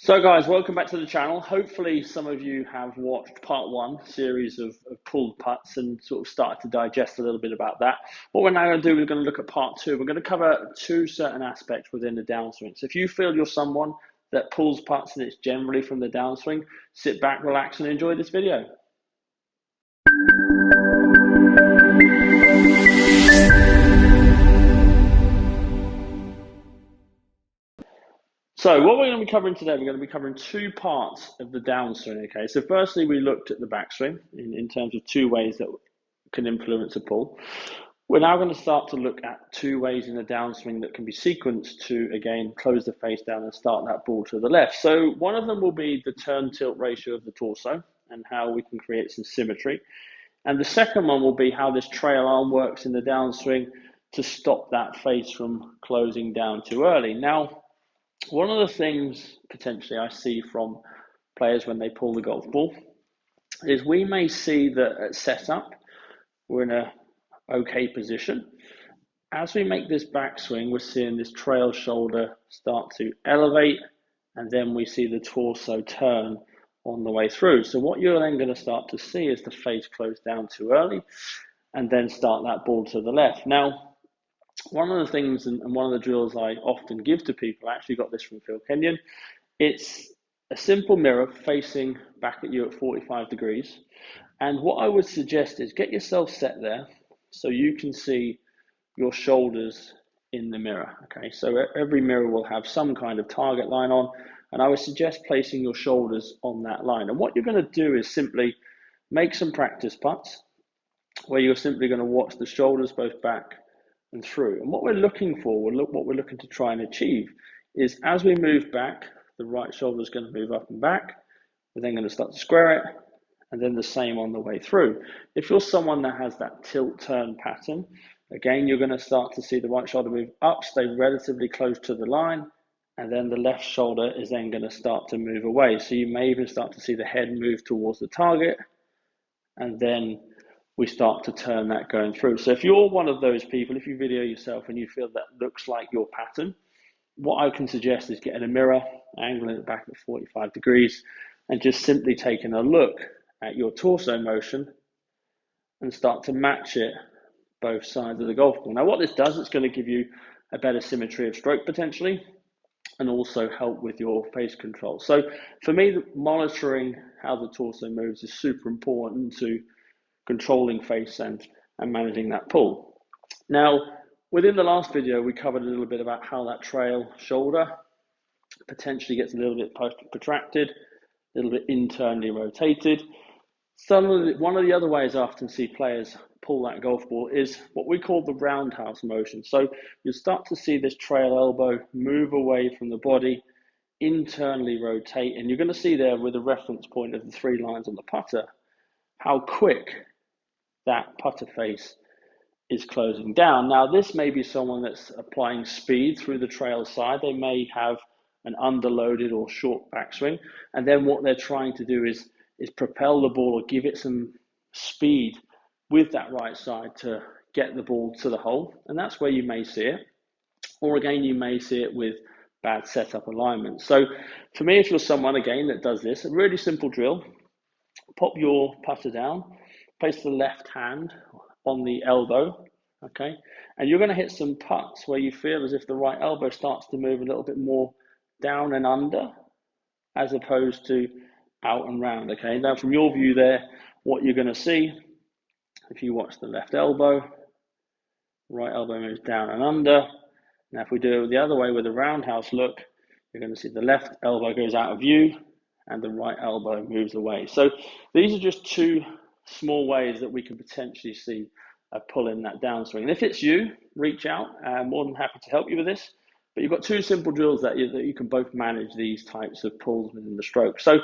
So guys, welcome back to the channel. Hopefully some of you have watched part one series of pulled putts and sort of started to digest a little bit about that. What we're now going to do, we're going to look at part two. We're going to cover two certain aspects within the downswing. So if you feel you're someone that pulls putts and it's generally from the downswing, sit back, relax and enjoy this video. So what we're going to be covering today, we're going to be covering two parts of the downswing, okay? So firstly, we looked at the backswing in terms of two ways that can influence a pull. We're now going to start to look at two ways in the downswing that can be sequenced to, again, close the face down and start that ball to the left. So one of them will be the turn tilt ratio of the torso and how we can create some symmetry. And the second one will be how this trail arm works in the downswing to stop that face from closing down too early. Now, one of the things potentially I see from players when they pull the golf ball is we may see that at setup, we're in a okay position. As we make this backswing, we're seeing this trail shoulder start to elevate, and then we see the torso turn on the way through. So what you're then going to start to see is the face close down too early and then start that ball to the left. Now, one of the things and one of the drills I often give to people, I actually got this from Phil Kenyon, it's a simple mirror facing back at you at 45 degrees. And what I would suggest is get yourself set there so you can see your shoulders in the mirror, okay? So every mirror will have some kind of target line on, and I would suggest placing your shoulders on that line. And what you're going to do is simply make some practice putts where you're simply going to watch the shoulders both back and through. And what we're looking for, what we're looking to try and achieve is as we move back, the right shoulder is going to move up and back. We're then going to start to square it, and then the same on the way through. If you're someone that has that tilt turn pattern, again, you're going to start to see the right shoulder move up, stay relatively close to the line, and then the left shoulder is then going to start to move away. So you may even start to see the head move towards the target, and then we start to turn that going through. So if you're one of those people, if you video yourself and you feel that looks like your pattern, what I can suggest is getting a mirror, angling it back at 45 degrees, and just simply taking a look at your torso motion and start to match it both sides of the golf ball. Now what this does, it's going to give you a better symmetry of stroke potentially, and also help with your face control. So for me, monitoring how the torso moves is super important to controlling face and managing that pull. Now, within the last video, we covered a little bit about how that trail shoulder potentially gets a little bit protracted, a little bit internally rotated. One of the other ways I often see players pull that golf ball is what we call the roundhouse motion. So you'll start to see this trail elbow move away from the body, internally rotate, and you're going to see there with a reference point of the three lines on the putter, how quick that putter face is closing down. Now, this may be someone that's applying speed through the trail side. They may have an underloaded or short backswing, and then what they're trying to do is propel the ball or give it some speed with that right side to get the ball to the hole, and that's where you may see it. Or again, you may see it with bad setup alignment. So for me, if you're someone, again, that does this, a really simple drill, pop your putter down, place the left hand on the elbow, okay? And you're going to hit some putts where you feel as if the right elbow starts to move a little bit more down and under as opposed to out and round, okay? Now, from your view there, what you're going to see, if you watch the left elbow, right elbow moves down and under. Now, if we do it the other way with a roundhouse look, you're going to see the left elbow goes out of view and the right elbow moves away. So these are just two small ways that we can potentially see a pull in that downswing. And if it's you, reach out. I'm more than happy to help you with this. But you've got two simple drills that you can both manage these types of pulls within the stroke. So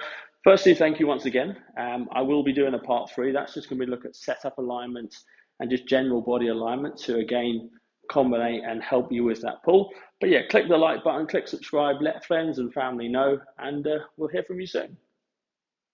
firstly, thank you once again. I will be doing a part 3. That's just going to be look at setup alignments and just general body alignment to, again, combine and help you with that pull. But yeah, click the like button, click subscribe, let friends and family know, and we'll hear from you soon.